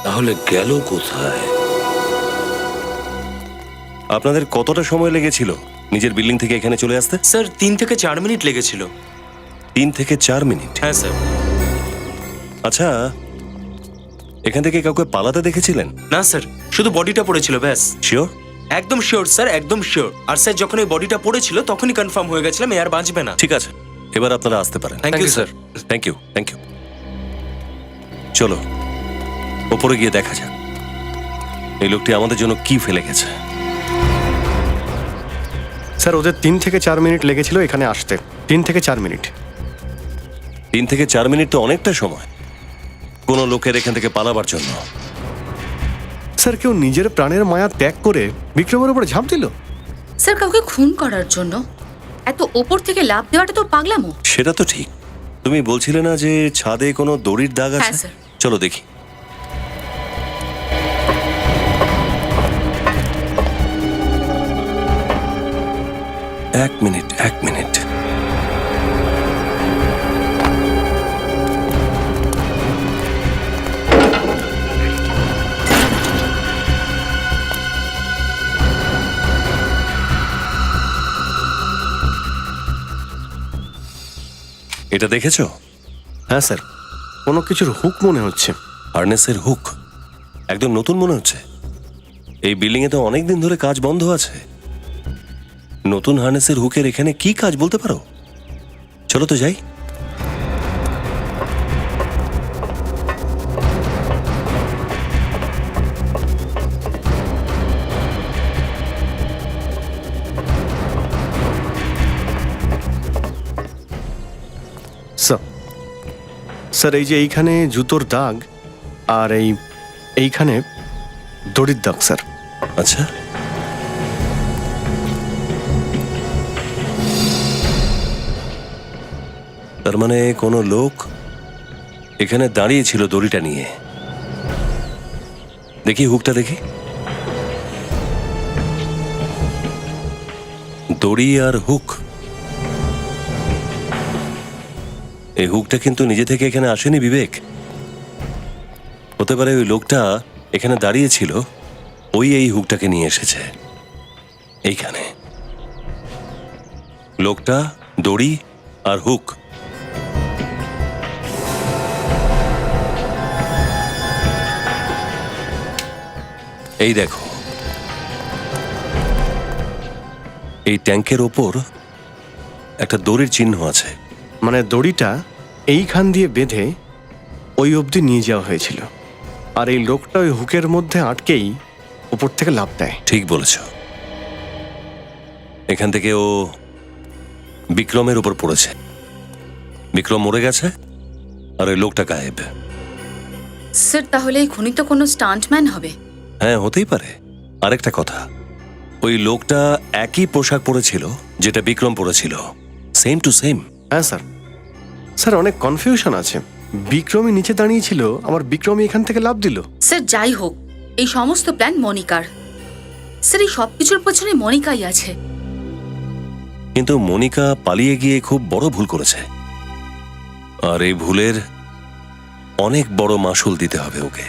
Speaker 11: তাহলে গেল কোথায়?
Speaker 5: আপনাদের কতটা সময় লেগেছিল নিজের বিল্ডিং থেকে এখানে চলে আসতে?
Speaker 12: স্যার 3 থেকে 4 মিনিট লেগেছিল।
Speaker 5: 3 থেকে 4 মিনিট?
Speaker 12: হ্যাঁ স্যার।
Speaker 5: আচ্ছা, এখান থেকে কাউকে পালাতে দেখেছিলেন?
Speaker 12: না স্যার, শুধু বডিটা পড়েছিল ব্যাস।
Speaker 5: শিওর?
Speaker 12: একদম শিওর স্যার, একদম শিওর। আর স্যার যখন এই বডিটা পড়েছিল তখনই কনফার্ম হয়ে গেছিলাম এ আর বাঁচবে না।
Speaker 5: ঠিক আছে, এবার আপনারা আসতে পারেন।
Speaker 12: Thank you sir.
Speaker 5: Thank you, thank you. চলো ওপরে গিয়ে দেখা যাক এই লোকটি আমাদের জন্য কি ফেলে গেছে।
Speaker 4: স্যার ওদের 3 থেকে 4 মিনিট লেগেছিল এখানে আসতে। 3 থেকে 4 মিনিট।
Speaker 5: 3 থেকে 4 মিনিট তো অনেকটা সময় কোনো লোকের এখান থেকে পালাবার জন্য।
Speaker 4: স্যার কেউ নিজের প্রাণের মায়া ত্যাগ করে বিক্রমের উপরে ঝাঁপ দিল?
Speaker 6: স্যার কাউকে খুন করার জন্য এত ওপর থেকে লাফ দেওয়াটা তো পাগলামো।
Speaker 5: সেটা তো ঠিক। তুমি বলছিলে না যে ছাদে কোনো দড়ির দাগ আছে?
Speaker 6: হ্যাঁ, স্যার।
Speaker 5: চলো দেখি। এক মিনিট। এটা দেখেছো?
Speaker 4: হ্যাঁ স্যার, কোনো কিছুর হুক মনে হচ্ছে।
Speaker 5: হার্নেসের হুক একদম নতুন মনে হচ্ছে। এই বিল্ডিং এ তো অনেকদিন ধরে কাজ বন্ধ আছে। নতুন হার্নেসের হুকের এখানে কি কাজ বলতে পারো? চলো তো যাই।
Speaker 4: স্যার এই যে এইখানে জুতোর দাগ, আর এইখানে দড়ির দাগ স্যার।
Speaker 5: আচ্ছা, তার মানে কোনো লোক এখানে দাঁড়িয়ে ছিল দড়িটা নিয়ে। দেখি হুকটা দেখি। দড়ি আর হুক, এই হুকটা কিন্তু নিজে থেকে এখানে আসেনি বিবেক। হতে পারে ওই লোকটা এখানে দাঁড়িয়ে ছিল, ওই এই হুকটাকে নিয়ে এসেছে এইখানে। লোকটা, দড়ি আর হুক। এই দেখো, এই ট্যাঙ্কের ওপর একটা দড়ির চিহ্ন আছে।
Speaker 4: মানে দড়িটা এইখান দিয়ে বেঁধে ওই অবধি নিয়ে যাওয়া হয়েছিল, আর এই লোকটা ওই হুকের মধ্যে আটকেই উপর থেকে লাফ দেয়।
Speaker 5: ঠিক বলেছ। এখান থেকে ও বিক্রমের উপর পড়েছে। বিক্রম মরে গেছে আর ওই লোকটা গায়েব।
Speaker 6: স্যার তাহলে এই খুনি তো কোনো স্টান্টম্যান হবে।
Speaker 5: হ্যাঁ, হতেই পারে। আরেকটা কথা, ওই লোকটা একই পোশাক পরেছিল যেটা বিক্রম পরেছিল, সেম টু সেম।
Speaker 4: হ্যাঁ স্যার। স্যার অনেক কনফিউশন আছে। বিক্রমই নিচে দাঁড়িয়েছিল, আমার বিক্রমই এখান থেকে লাফ দিল।
Speaker 6: স্যার যাই হোক, এই সমস্ত প্ল্যান মনিকার। স্যার এই সবকিছুর পেছনে মনিকাই আছে।
Speaker 5: কিন্তু মনিকা পালিয়ে গিয়ে খুব বড় ভুল করেছে, আর এই ভুলের অনেক বড় মাসুল দিতে হবে ওকে।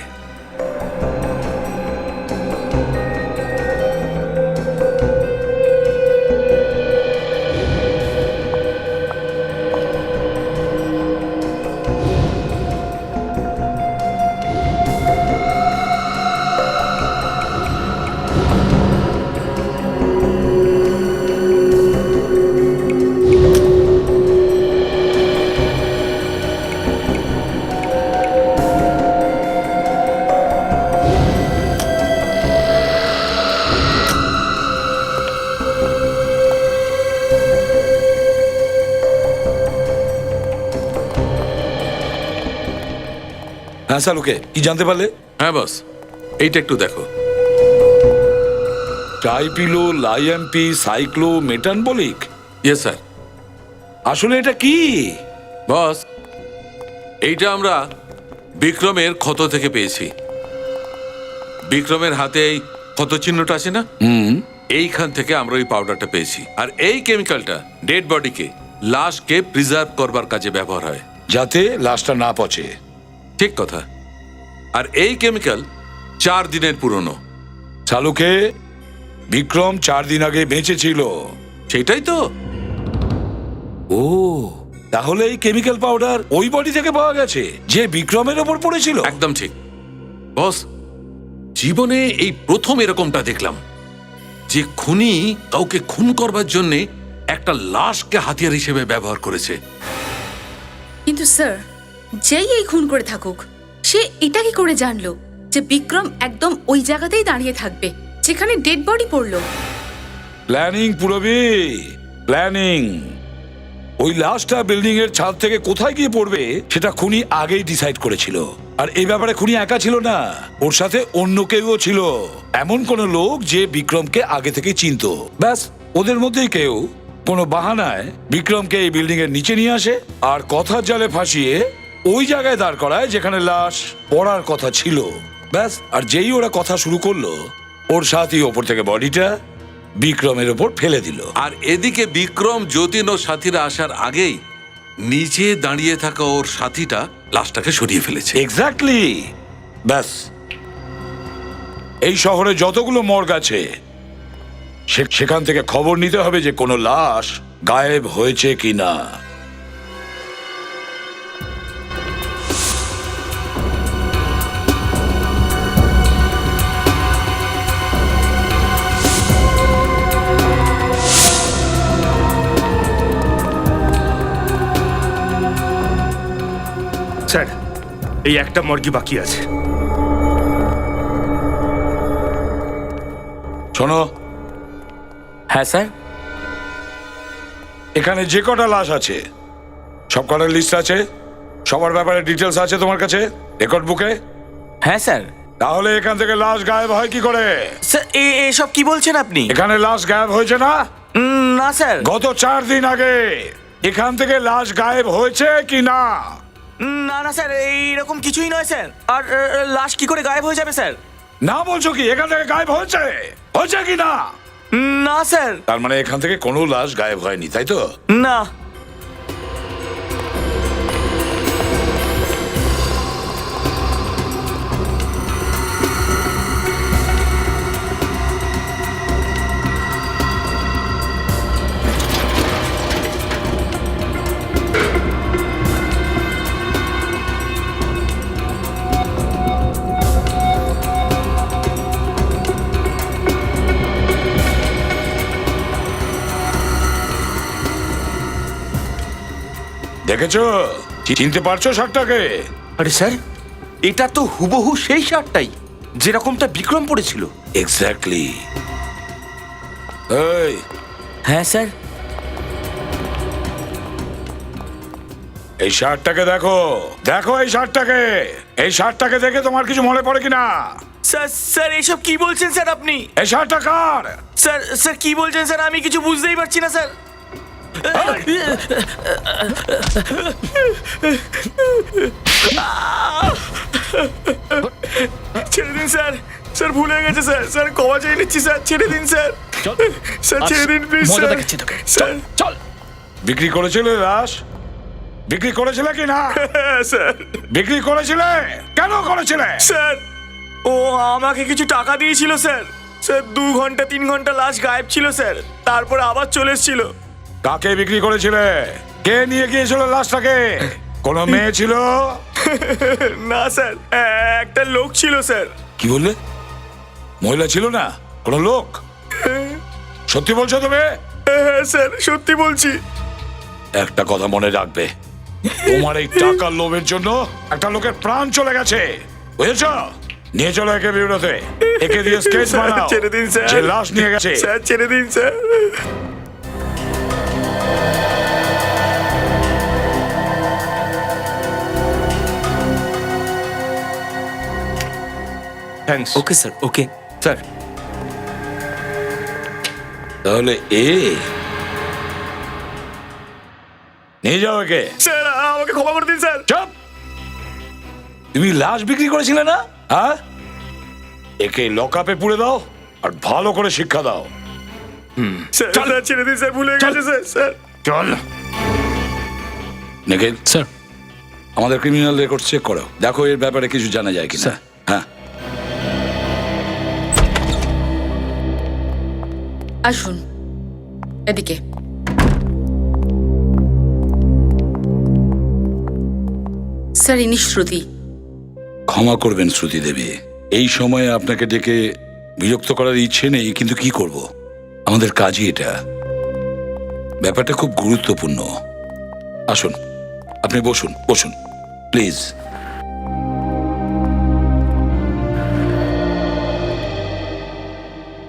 Speaker 11: হ্যাঁ শালুকে, কি জানতে পারলে?
Speaker 7: হ্যাঁ বস, এইটা একটু দেখো।
Speaker 11: ট্রাইপিলো লাইএমপি সাইক্লো মেটানবলিক।
Speaker 7: Yes sir.
Speaker 11: আসলে এটা কি?
Speaker 7: বস, এইটা আমরা বিক্রমের ক্ষত থেকে পেয়েছি। বিক্রমের হাতে এই ক্ষত চিহ্নটা আছে না, এইখান থেকে আমরা ওই পাউডারটা পেয়েছি। আর এই কেমিক্যালটা ডেড বডিকে, লাশকে প্রিজার্ভ করবার কাজে ব্যবহার হয়,
Speaker 11: যাতে লাশটা না পচে।
Speaker 7: ঠিক কথা। আর এই কেমিক্যাল 4 দিনের পুরনো।
Speaker 11: শালুকে, বিক্রম 4 দিন আগে বেঁচে ছিল।
Speaker 7: সেটাই তো।
Speaker 11: ও, তাহলে এই কেমিক্যাল পাউডার ওই বডি থেকে পাওয়া গেছে যে বিক্রমের ওপর পড়েছিল।
Speaker 7: একদম ঠিক বস। জীবনে এই প্রথম এরকমটা দেখলাম যে খুনি কাউকে খুন করবার জন্যে একটা লাশকে হাতিয়ার হিসেবে ব্যবহার করেছে।
Speaker 6: কিন্তু স্যার, যেই এই খুন করে থাকুক, সে এটা কি করে জানলো যে বিক্রম একদম ওই জায়গাতেই দাঁড়িয়ে থাকবে যেখানে ডেড বডি পড়লো?
Speaker 11: প্ল্যানিং পুরবি, প্ল্যানিং। ওই লাশটা বিল্ডিং এর ছাদ থেকে কোথায় গিয়ে পড়বে সেটা খুনি আগেই ডিসাইড করেছিল। আর এই ব্যাপারে খুনি একা ছিল না, ওর সাথে অন্য কেউও ছিল। এমন কোন লোক যে বিক্রমকে আগে থেকে চিনতো। ব্যাস, ওদের মধ্যেই কেউ কোনো বাহানায় বিক্রমকে এই বিল্ডিং এর নিচে নিয়ে আসে আর কথার জালে ফাঁসিয়ে ওই জায়গায় দাঁড় করায় যেখানে লাশ পড়ার কথা ছিল। ব্যাস, আর যেই ওরা কথা শুরু করলো, ওর সাথী ওপর থেকে বডিটা বিক্রমের ওপর ফেলে দিল।
Speaker 7: আর এদিকে বিক্রম, যতীন ও সাথীরা আসার আগেই নিচে দাঁড়িয়ে থাকা ওর সাথীটা লাশটাকে সরিয়ে ফেলেছে।
Speaker 11: এক্স্যাক্টলি। ব্যাস, এই শহরে যতগুলো মর্গ আছে সেখান থেকে খবর নিতে হবে যে কোনো লাশ গায়েব হয়েছে কিনা।
Speaker 2: স্যার, এই একটা মর্গি বাকি আছে।
Speaker 11: শোনো।
Speaker 12: হ্যাঁ স্যার।
Speaker 11: এখানে যে কটা লাশ আছে সব কটার লিস্ট আছে? সবার ব্যাপারে ডিটেলস আছে তোমার কাছে রেকর্ড বুকে?
Speaker 12: হ্যাঁ স্যার।
Speaker 11: তাহলে এখান থেকে লাশ গায়েব হয় কি করে?
Speaker 12: স্যার, এসব কি বলছেন আপনি?
Speaker 11: এখানে লাশ গায়েব হয়েছে না?
Speaker 12: না স্যার।
Speaker 11: গত 4 দিন আগে এখান থেকে লাশ গায়েব হয়েছে কি না?
Speaker 12: না না স্যার, এইরকম কিছুই নয় স্যার। আর লাশ কি করে গায়েব হয়ে যাবে স্যার?
Speaker 11: না বলছো কি? এখান থেকে গায়েব হয়েছে, হয়েছে কি না?
Speaker 12: না স্যার।
Speaker 11: তার মানে এখান থেকে কোনো লাশ গায়েব হয়নি, তাই তো?
Speaker 12: না।
Speaker 11: দেখেছো? চিনতে পারছো শার্টটাকে?
Speaker 2: আরে স্যার, এটা তো হুবহু সেই শার্টটাই যেরকমটা বিক্রম পড়েছিল।
Speaker 11: এক্স্যাক্টলি। এই,
Speaker 12: হ্যাঁ স্যার।
Speaker 11: এই শার্টটাকে দেখো, দেখো এই শার্টটাকে। এই শার্টটাকে দেখে তোমার কিছু মনে পড়ে কিনা?
Speaker 12: স্যার স্যার, এইসব কি বলছেন স্যার আপনি?
Speaker 11: এই শার্টটা কার?
Speaker 12: স্যার স্যার, কি বলছেন স্যার? আমি কিছু বুঝতেই পারছি না স্যার। ছেড়ে দিন স্যার। স্যার, ভুল হয়ে গেছে স্যার। স্যার, ক্ষমা চেয়ে নিচ্ছি স্যার। ছেড়ে দিন স্যার। স্যার, ছেড়ে দিন প্লিজ
Speaker 10: মজা
Speaker 12: স্যার।
Speaker 10: দেখাচ্ছি তোকে।
Speaker 12: স্যার,
Speaker 10: চল।
Speaker 11: বিক্রি করেছিলে লাশ? বিক্রি করেছিলে কি না?
Speaker 12: স্যার।
Speaker 11: বিক্রি করেছিলে? কেন করেছিলে?
Speaker 12: স্যার, ও আমাকে কিছু টাকা দিয়েছিল স্যার। স্যার, 2 ঘন্টা 3 ঘন্টা লাশ গায়েব ছিল স্যার, তারপরে আবার চলে এসেছিল।
Speaker 11: কাকে বিক্রি করেছিলে? কে নিয়ে গিয়েছিল লাশটাকে? কোনো মেয়ে ছিল?
Speaker 12: না স্যার, একটা লোক ছিল স্যার।
Speaker 11: কি বললে? মহিলা ছিল না, কোনো লোক? সত্যি বলছো তুমি?
Speaker 12: হ্যাঁ স্যার, সত্যি বলছি।
Speaker 11: একটা কথা মনে রাখবে, তোমার এই টাকার লোভের জন্য একটা লোকের প্রাণ চলে গেছে, বুঝেছো? নিয়ে চলো একে বিউরোতে, একে দিয়ে স্কেচ বানাও।
Speaker 12: ছেড়ে দিন স্যার।
Speaker 11: যে লাশ নিয়ে গেছে।
Speaker 12: স্যার, ছেড়ে দিন স্যার।
Speaker 2: থ্যাঙ্কস।
Speaker 12: ওকে স্যার, ওকে।
Speaker 2: স্যার,
Speaker 11: তাহলে নিয়ে যাও একে।
Speaker 12: স্যার আমাকে ক্ষমা করে দিন স্যার।
Speaker 11: চুপ! তুমি লাশ বিক্রি করেছিলে না? হ্যাঁ, একে লকআপে পুরে দাও আর ভালো করে শিক্ষা দাও।
Speaker 12: স্যার স্যার, ছেড়ে দিন স্যার, ভুলে গেছে স্যার। স্যার
Speaker 2: চল।
Speaker 11: নিখিল,
Speaker 10: স্যার
Speaker 11: আমাদের ক্রিমিনাল রেকর্ড চেক করো, দেখো এর ব্যাপারে কিছু জানা যায় কিনা।
Speaker 10: স্যার।
Speaker 11: হ্যাঁ,
Speaker 6: আসুন এদিকে। স্যার, ইনি শ্রুতি।
Speaker 11: ক্ষমা করবেন শ্রুতি দেবী, এই সময়ে আপনাকে ডেকে বিরক্ত করার ইচ্ছে নেই, কিন্তু কি করব, আমাদের কাজই এটা। ব্যাপারটা খুব গুরুত্বপূর্ণ। আসুন, আপনি বসুন, বসুন প্লিজ।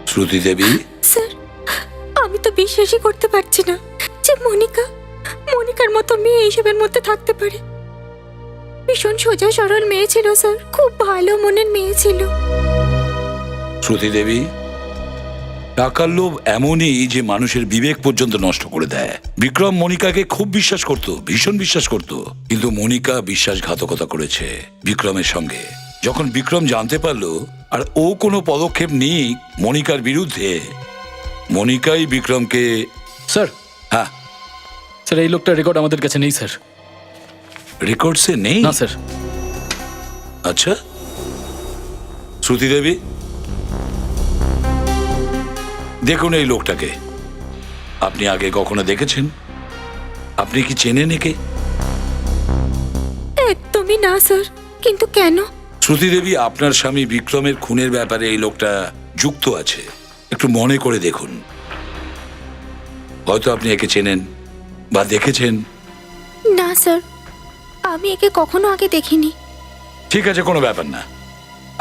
Speaker 11: শ্রুতি দেবী,
Speaker 3: স্যার, আমি তো বিশ্বাসই করতে পারছি না যে মনিকার মতো মেয়ে এইসবের মধ্যে থাকতে পারে। ভীষণ সোজা সরল মেয়ে ছিল স্যার, খুব ভালো মনের মেয়ে ছিল।
Speaker 11: শ্রুতি দেবী, টাকার লোভ এমনই যে মানুষের বিবেক পর্যন্ত নষ্ট করে দেয়। বিক্রম মনিকাকে খুব বিশ্বাস করত, ভীষণ বিশ্বাস করত, কিন্তু মনিকা বিশ্বাসঘাতকতা করেছে বিক্রমের সঙ্গে। যখন বিক্রম জানতে পারলো আর ও কোনো পদক্ষেপ নেই মনিকার বিরুদ্ধে, মনিকাই বিক্রমকে।
Speaker 10: স্যার,
Speaker 11: হ্যাঁ
Speaker 10: স্যার এই লোকটার রেকর্ড আমাদের কাছে নেই স্যার।
Speaker 11: রেকর্ডসে নেই?
Speaker 10: না স্যার।
Speaker 11: আচ্ছা, শ্রুতি দেবী দেখুন এই লোকটাকে। আপনি আগে কখনো দেখেছেন? আপনি কি চেনেন একে?
Speaker 3: একদমই না স্যার, কিন্তু কেন?
Speaker 11: শ্রুতি দেবী, আপনার স্বামী বিক্রমের খুনের ব্যাপারে এই লোকটা যুক্ত আছে, একটু মনে করে দেখুন। হয়তো আপনি একে চেনেন বা দেখেছেন।
Speaker 3: না স্যার, আমি একে কখনো আগে দেখিনি।
Speaker 11: ঠিক আছে, কোনো ব্যাপার না,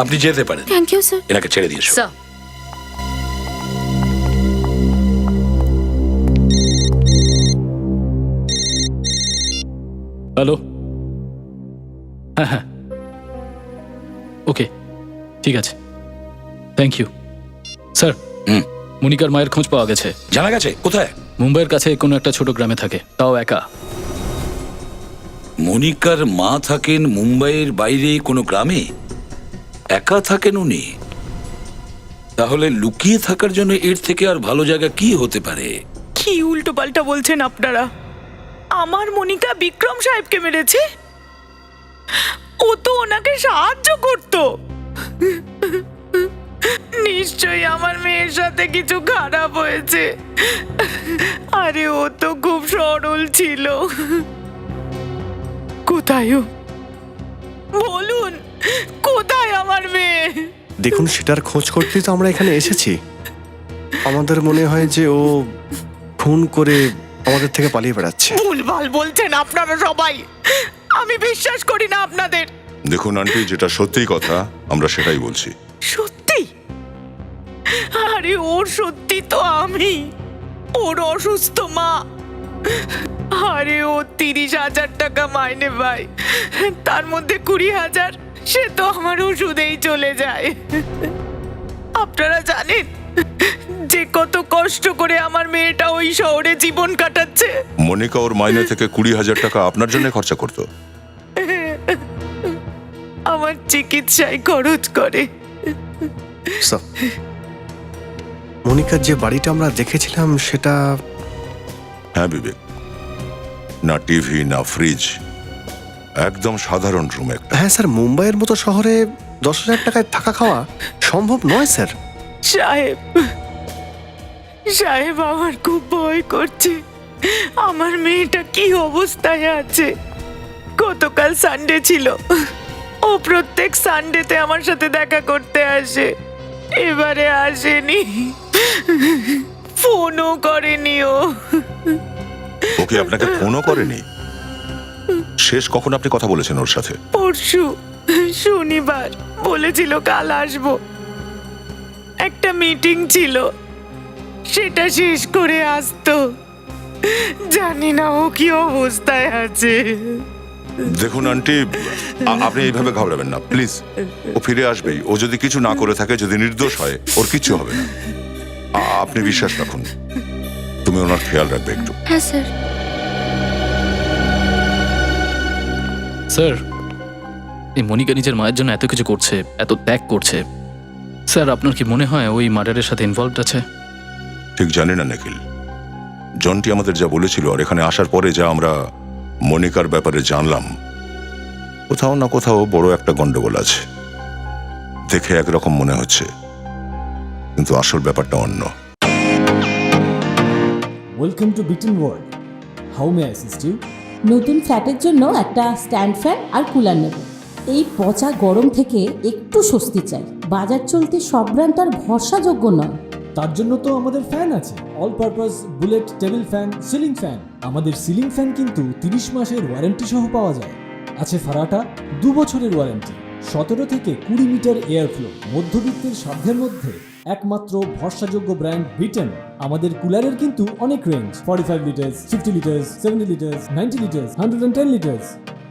Speaker 11: আপনি যেতে পারেন।
Speaker 3: Thank you sir.
Speaker 11: এনাকে ছেড়ে দিয়েছো।
Speaker 6: Sir,
Speaker 10: hello. হ্যাঁ হ্যাঁ, ওকে, ঠিক আছে, থ্যাংক ইউ স্যার। মনিকার মায়ের খোঁজ পাওয়া গেছে।
Speaker 11: জানা গেছে কোথায়?
Speaker 10: মুম্বাইয়ের কাছে কোনো একটা ছোট গ্রামে থাকে, তাও একা।
Speaker 11: মনিকার মা থাকেন মুম্বাইয়ের বাইরে কোনো গ্রামে, একা থাকেন উনি? তাহলে লুকিয়ে থাকার জন্য এর থেকে আর ভালো জায়গা কি হতে পারে?
Speaker 13: কি উল্টো পাল্টা বলছেন আপনারা? আমার মনিকা বিক্রম সাহেবকে মেরেছে? ও তো ওনাকে সাহায্য করত। নিশ্চয়ই আমার মেয়ের সাথে কিছু খারাপ হয়েছে। আরে ও তো খুব সরল ছিল। কোথায় ও? বলুন, কোথায় আমার মেয়ে?
Speaker 4: দেখুন, সেটার খোঁজ করতেই তো আমরা এখানে এসেছি। আমাদের মনে হয় যে ও খুন করে আমাদের থেকে পালিয়ে বেড়াচ্ছে।
Speaker 13: ভুলভাল বলছেন আপনারা সবাই, আমি বিশ্বাস করি না আপনাদের।
Speaker 8: দেখুন আন্টি, যেটা সত্যিই কথা আমরা সেটাই বলছি।
Speaker 13: সত্যি? আরে ওর সত্যি তো আমি, ওর অসুস্থ মা। আরে ও 30,000 টাকা মাইনে পায়, তার মধ্যে 20,000 সে তো আমার ওষুধেই চলে যায়। আপনারা জানেন যে কত কষ্ট করে আমার মেয়েটা ওই শহরে জীবন কাটাচ্ছে।
Speaker 8: মনিকা ওর মাইনে থেকে 20,000 টাকা আপনার জন্য খরচা করতো।
Speaker 13: আমার চিকিৎসায় খরচ করে।
Speaker 4: স্যার, মনিকার যে বাড়িটা আমরা দেখেছিলাম সেটা।
Speaker 8: হ্যাঁ বিবেক, না টিভি না ফ্রিজ, একদম সাধারণ রুম একটা।
Speaker 4: হ্যাঁ স্যার, মুম্বাইয়ের মতো শহরে 10,000 টাকায় থাকা খাওয়া সম্ভব নয় স্যার।
Speaker 13: সাহেব আমার খুব ভয় করছে। আমার মেয়েটা কি অবস্থায় আছে? গতকাল সানডে ছিল, ও প্রত্যেক সানডেতে আমার সাথে দেখা করতে আসে, এবারে আসেনি, ফোনও করেনি।
Speaker 8: ওকে আপনাকে ফোনও করেনি? শেষ কখন আপনি কথা বলেছেন ওর সাথে?
Speaker 13: পরশু শনিবার, বলেছিল কাল আসবো। একটা মিটিং ছিল, সেটা শেষ করে আসতো। জানি না ও কি অবস্থায় আছে।
Speaker 8: দেখুন আন্টি, আপনি এইভাবে ঘাবড়াবেন না প্লিজ। ও ফিরে আসবেই। ও যদি কিছু না করে থাকে, যদি নির্দোষ হয়, ওর কিচ্ছু হবে না। আপনি বিশ্বাস রাখুন। তুমি ওনার খেয়াল রাখবে একটু।
Speaker 3: হ্যাঁ স্যার।
Speaker 10: স্যার, এই মনিকা নিজের মায়ের জন্য এত কিছু করছে, এত ত্যাগ করছে। স্যার, আপনার কি মনে হয় ওই মার্ডারের সাথে ইনভলভড আছে?
Speaker 8: ঠিক জানি না নিখিল। জনটি আমাদের যা বলেছিল আর এখানে আসার পরে যা আমরা মনিকার ব্যাপারে জানলাম, কোথাও না কোথাও বড় একটা গন্ডগোল আছে। দেখে একরকম মনে হচ্ছে, কিন্তু আসল ব্যাপারটা অন্য।
Speaker 14: Welcome to Bitten World. How may I assist you?
Speaker 15: নতুন ফ্ল্যাটের জন্য একটা স্ট্যান্ড ফ্যান আর কুলার নেব। এই পচা গরম থেকে একটু স্বস্তি চাই। বাজার চলতে সব ব্র্যান্ড আর ভরসাযোগ্য নয়।
Speaker 14: তার জন্য তো আমাদের ফ্যান আছে, all purpose bullet table fan, ceiling fan. আমাদের সিলিং ফ্যান কিন্তু 30 মাসের ওয়ারেন্টি সহ পাওয়া যায়। আছে ফারাটা 2 বছরের ওয়ারেন্টি, 17 থেকে 20 মিটার এয়ার ফ্লো, মধ্যবিত্তের সাধ্যের মধ্যে একমাত্র ভরসাযোগ্য ব্র্যান্ড বিটেন। আমাদের কুলারের কিন্তু অনেক range, 45 litres, 50 litres, 70 litres, 90 litres, 110 litres.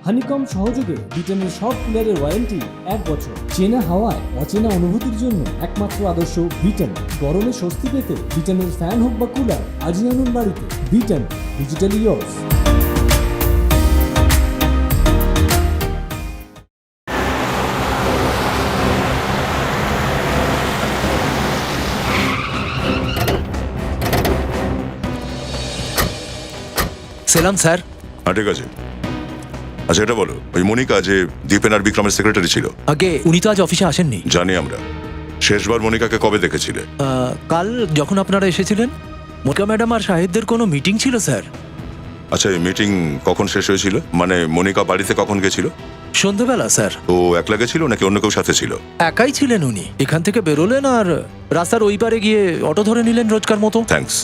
Speaker 14: Honeycomb সহযোগে বিটেনের সব কুলারের ওয়ারেন্টি 1 বছর। চেনা হাওয়ায় অচেনা অনুভূতির জন্য একমাত্র আদর্শ বিটেন। গরমে স্বস্তি পেতে বিটেনের ফ্যান হোক বা কুলার, আজই আনুন বাড়িতে। বিটেন, ডিজিটালি ইয়োর্স।
Speaker 12: সেলাম স্যার।
Speaker 8: হ্যাঁ ঠিক আছে। আচ্ছা এটা বলো, ওই মনিকা যে দীপেন আর বিক্রমের সেক্রেটারি ছিল,
Speaker 12: আগে উনি তো আজ অফিসে আসেননি।
Speaker 8: জানি আমরা। শেষবার মনিকাকে কবে দেখেছিলে?
Speaker 12: কাল যখন আপনারা এসেছিলেন। মোকা ম্যাডাম আর শাহিদদের কোনো মিটিং ছিল স্যার।
Speaker 8: আচ্ছা এই মিটিং কখন শেষ হয়েছিল? মানে মনিকা বাড়িতে কখন গেছিল?
Speaker 12: সন্ধ্যেবেলা স্যার।
Speaker 8: ও একলা গেছিল নাকি অন্য কেউ সাথে ছিল?
Speaker 12: একাই ছিলেন উনি। এখান থেকে বেরোলেন আর রাস্তার ওই পারে গিয়ে অটো ধরে নিলেন রোজকার মতো।
Speaker 8: থ্যাঙ্কস।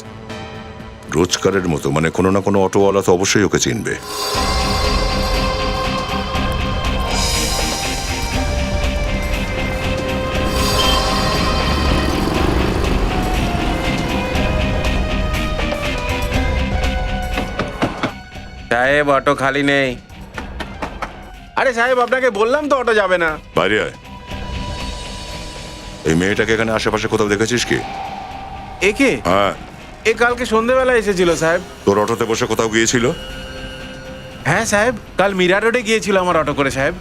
Speaker 8: রোজকারের মতো মানে কোনো না কোনো অটোওয়ালা তো অবশ্যই ওকে চিনবে।
Speaker 9: সাহেব, অটো খালি নেই। আরে সাহেব, আপনাকে বললাম তো অটো যাবে না।
Speaker 8: বাইরে আয়। এই মেয়েটাকে এখানে আশেপাশে কোথাও দেখেছিস কি?
Speaker 9: একে?
Speaker 8: হ্যাঁ।
Speaker 9: এ কালকে সন্ধ্যেবেলা এসেছিল সাহেব।
Speaker 8: তোর অটোতে বসে কোথাও গিয়েছিল?
Speaker 9: হ্যাঁ সাহেব, কাল মীরা রোডে গিয়েছিল আমার অটো করে সাহেব।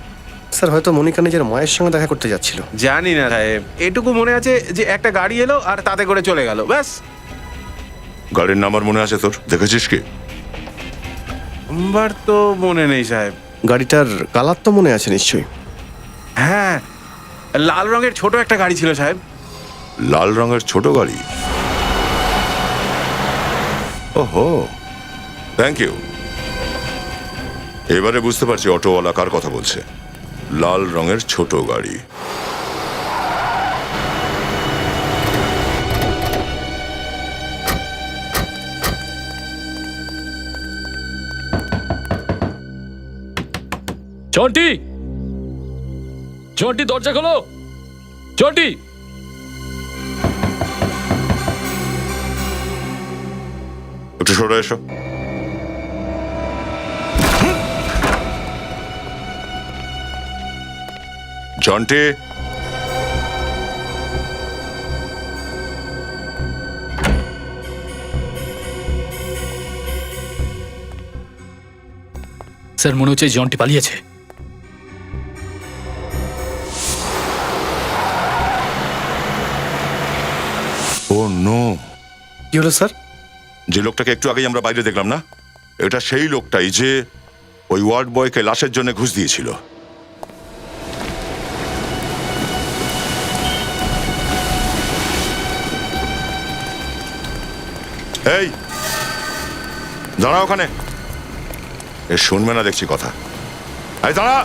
Speaker 4: স্যার, হয়তো মনিকা নিজের মায়ের সঙ্গে দেখা করতে যাচ্ছিল।
Speaker 9: জানি না সাহেব, এটুকু মনে আছে যে একটা গাড়ি এলো আর তাতে করে চলে গেল, ব্যাস।
Speaker 8: গাড়ির নাম্বার মনে আছে তোর? দেখেছিস কি?
Speaker 9: নাম্বার তো মনে নেই সাহেব।
Speaker 4: গাড়িটার কালার তো মনে আছে নিশ্চয়ই?
Speaker 9: হ্যাঁ, লাল রঙের ছোট একটা গাড়ি ছিল সাহেব।
Speaker 8: লাল রঙের ছোট গাড়ি? ওহো, থ্যাংক ইউ। এবারে বুঝতে পারছি অটোওয়ালা কার কথা বলছে। লাল রঙের ছোট গাড়ি।
Speaker 10: চন্টি, চন্টি, দরজা খোলো। চন্টি,
Speaker 8: একটু সরে এসো। জন্টি,
Speaker 10: স্যার, মনে হচ্ছে জন্টি পালিয়েছে।
Speaker 8: ও নো।
Speaker 4: কি হলো স্যার?
Speaker 8: যে লোকটাকে একটু আগেই আমরা বাইরে দেখলাম না, এটা সেই লোকটাই যে ওই ওয়ার্ড বয়কে লাশের জন্য ঘুষ দিয়েছিল। এই দাঁড়া ওখানে। এ শুনবে না দেখছি কথা। এই দাঁড়া,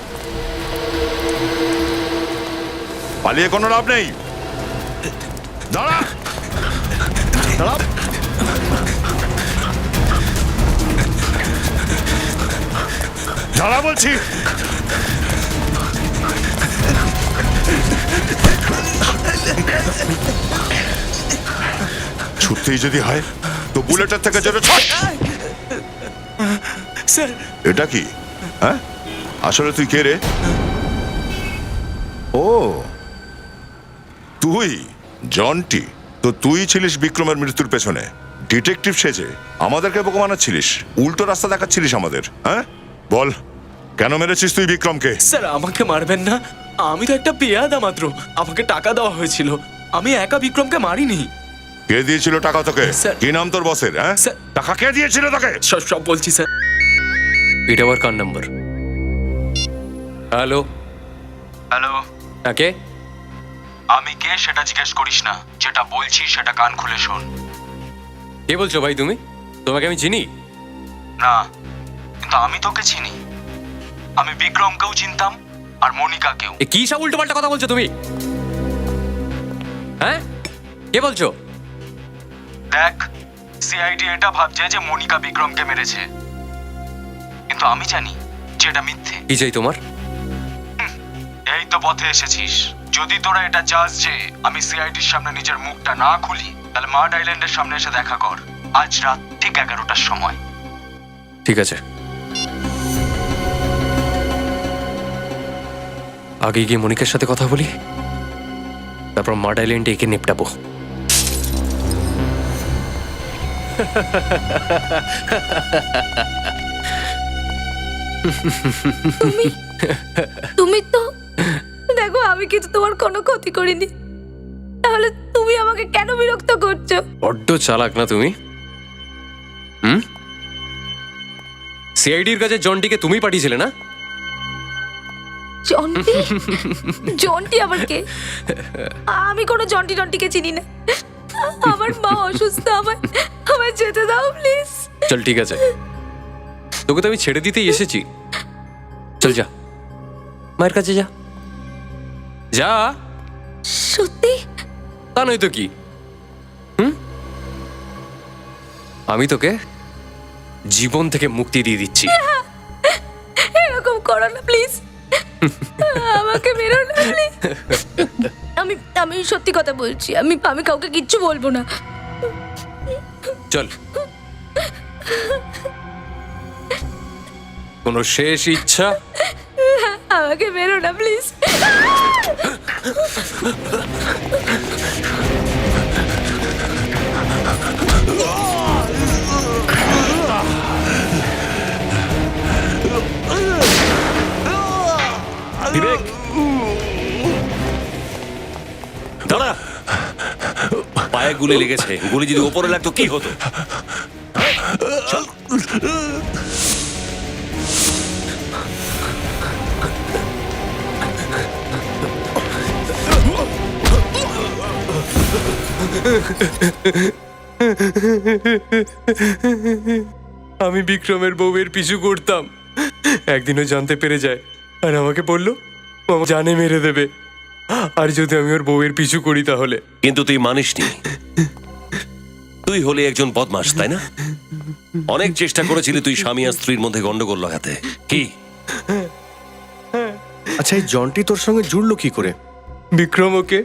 Speaker 8: পালিয়ে কোনো লাভ নেই। দাঁড়া, দাঁড়া। দাঁড়া বলছি। ছুটতেই যদি হয় তো বুলেটের থেকে জোরে ছুট।
Speaker 12: স্যার,
Speaker 8: এটা কি? হ্যাঁ, আসলে তুই কে রে? ও, তুই জন্টি। তো তুই ছিলিস বিক্রমের মৃত্যুর পেছনে ডিটেকটিভ সেজে আমাদেরকে বোকা বানাচ্ছিলিস, উল্টো রাস্তা দেখাচ্ছিলিস আমাদের। হ্যাঁ, বল কেন মেরেছিস তুই বিক্রমকে?
Speaker 12: স্যার আমাকে মারবেন না, আমি তো একটা পেয়াদা মাত্র, আমাকে টাকা দেওয়া হয়েছিল, আমি একা বিক্রমকে মারিনি।
Speaker 8: কে দিয়েছিল টাকা তোকে?
Speaker 12: স্যার।
Speaker 8: কি নাম তোর বসের? হ্যাঁ,
Speaker 12: স্যার।
Speaker 8: টাকা কে দিয়েছিল তোকে?
Speaker 12: সব বলছি স্যার।
Speaker 1: এটা আবার কার নাম্বার? হ্যালো
Speaker 12: হ্যালো,
Speaker 1: তাকে
Speaker 12: আমি কে সেটা জিজ্ঞেস করিস না, যেটা বলছি সেটা কান খুলে শোন।
Speaker 1: কে বলছো ভাই তুমি? তোমাকে আমি চিনি?
Speaker 12: না, কিন্তু আমি তোকে চিনি। আমি বিক্রমকেও চিনতাম আর মনিকাকেও।
Speaker 1: এ কি সব উল্টো পাল্টা কথা বলছো তুমি? হ্যাঁ, কে বলছো?
Speaker 12: দেখ, সিআইডি এটা ভাবছে যে মনিকা বিক্রমকে মেরেছে, কিন্তু আমি জানি যে এটা মিথ্যে।
Speaker 1: কি চাই তোমার?
Speaker 12: এই তো পথে এসেছিস। যদি তোরা এটা চাস যে আমি সিআইডির সামনে নিজের মুখটা না খুলি, তাহলে মার্ড আইল্যান্ডের সামনে এসে দেখা কর আজ রাত ঠিক 11টার সময়।
Speaker 1: ঠিক আছে, আগে গিয়ে মনিকার সাথে কথা বলি, তারপর মার্ড আইল্যান্ডে একে নিপটাবো।
Speaker 3: তুমি তো দেখো, আমি কিন্তু তোমার কোনো ক্ষতি করিনি, তাহলে তুমি আমাকে কেন বিরক্ত করছো?
Speaker 1: বড্ড চালাক না তুমি? সিআইডির কাছে জন্টিকে তুমি পাঠিয়েছিলে না?
Speaker 3: জন্টি? জন্টি আবার কে? আমি কোনো জন্টিকে চিনি না। আমার মা অসুস্থ, আমায় যেতে দাও প্লিজ।
Speaker 1: চল ঠিক আছে, তোকে তো আমি ছেড়ে দিতেই এসেছি। চল যা, মায়ের কাছে যা। যা।
Speaker 3: সত্যি?
Speaker 1: তা নয় তো কি? আমি তোকে জীবন থেকে মুক্তি দিয়ে দিচ্ছি।
Speaker 3: এরকম করো না প্লিজ, আমাকে মেরো না প্লিজ। আমি সত্যি কথা বলছি, আমি কাউকে কিচ্ছু বলবো না।
Speaker 1: চল, কোনো শেষ ইচ্ছা?
Speaker 3: আমাকে মেরো না প্লিজ।
Speaker 5: বিবেক, দাঁড়া। পায়ে গুলি লেগেছে, গুলি যদি ওপরে লাগতো কি হতো? চল।
Speaker 1: আমি বিক্রমের বউয়ের পিছু করতাম, একদিনও জানতে পেরে যায় আর আমাকে বলল আমার জানে মেরে দেবে, আর যদি আমি ওর বউয়ের পিছু করি তাহলে।
Speaker 5: কিন্তু তুই মানিসনি। তুই হলি একজন বদমাশ, তাই না? অনেক চেষ্টা করেছিলি তুই স্বামী আর স্ত্রীর মধ্যে গন্ডগোল লাগাতে। কি?
Speaker 4: আচ্ছা, এই জন্টি তোর সঙ্গে জুড়লো কি করে?
Speaker 1: বিক্রম ওকে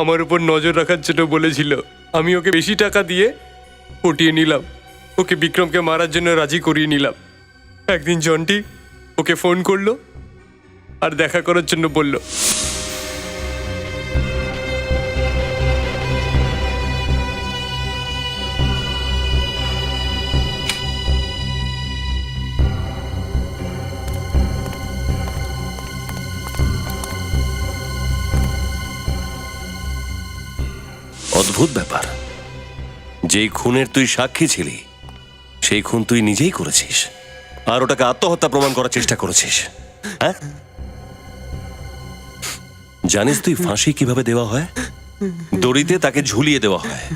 Speaker 1: আমার উপর নজর রাখার জন্য বলেছিল, আমি ওকে বেশি টাকা দিয়ে পটিয়ে নিলাম, ওকে বিক্রমকে মারার জন্য রাজি করিয়ে নিলাম। একদিন জন্টি ওকে ফোন করলো আর দেখা করার জন্য বলল।
Speaker 5: অদ্ভুত ব্যাপার, যেই খুনের তুই সাক্ষী ছিলি সেই খুন তুই নিজেই করেছিস, আর ওটাকে আত্মহত্যা প্রমাণ করার চেষ্টা করেছিস। হ্যাঁ, জানিস তুই ফাঁসি কিভাবে দেওয়া হয়? দড়িতে তাকে ঝুলিয়ে দেওয়া হয়,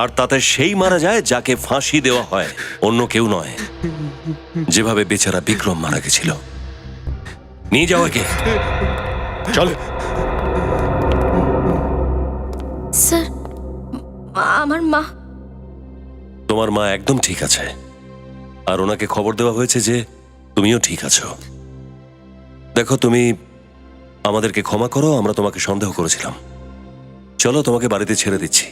Speaker 5: আর তাতে সেই মারা যায় যাকে ফাঁসি দেওয়া হয়, অন্য কেউ নয়। যেভাবে বেচারা বিক্রম মারা গেছিল। নিয়ে যাও একে, চল।
Speaker 3: স্যার, আমার মা?
Speaker 5: তোমার মা একদম ঠিক আছে, আর ওনাকে খবর দেওয়া হয়েছে যে তুমিও ঠিক আছো। দেখো, তুমি আমাদেরকে ক্ষমা করো, আমরা তোমাকে সন্দেহ করেছিলাম। চলো, তোমাকে বাড়িতে ছেড়ে দিচ্ছি।